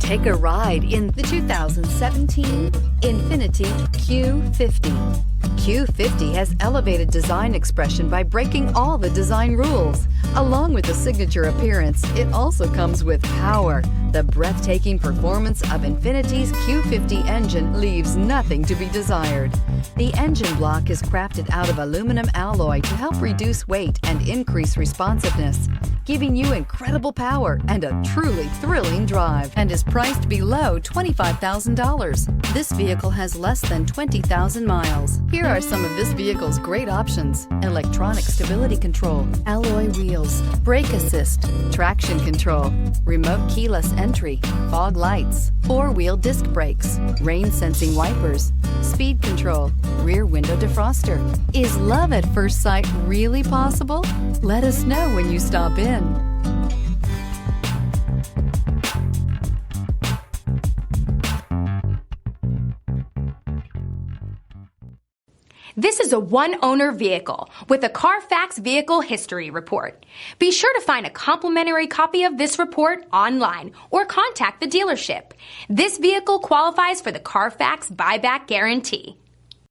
Take a ride in the 2017 INFINITI Q50. Q50 has elevated design expression by breaking all the design rules. Along with the signature appearance, it also comes with power. The breathtaking performance of INFINITI's Q50 engine leaves nothing to be desired. The engine block is crafted out of aluminum alloy to help reduce weight and increase responsiveness, giving you incredible power and a truly thrilling drive, and is priced below $25,000. This vehicle has less than 20,000 miles. Here are some of this vehicle's great options: electronic stability control, alloy wheels, brake assist, traction control, remote keyless entry, fog lights, four-wheel disc brakes, rain sensing wipers, speed control, rear window defroster. Is love at first sight really possible? Let us know when you stop in. This is a one-owner vehicle with a Carfax Vehicle History Report. Be sure to find a complimentary copy of this report online or contact the dealership. This vehicle qualifies for the Carfax Buyback Guarantee.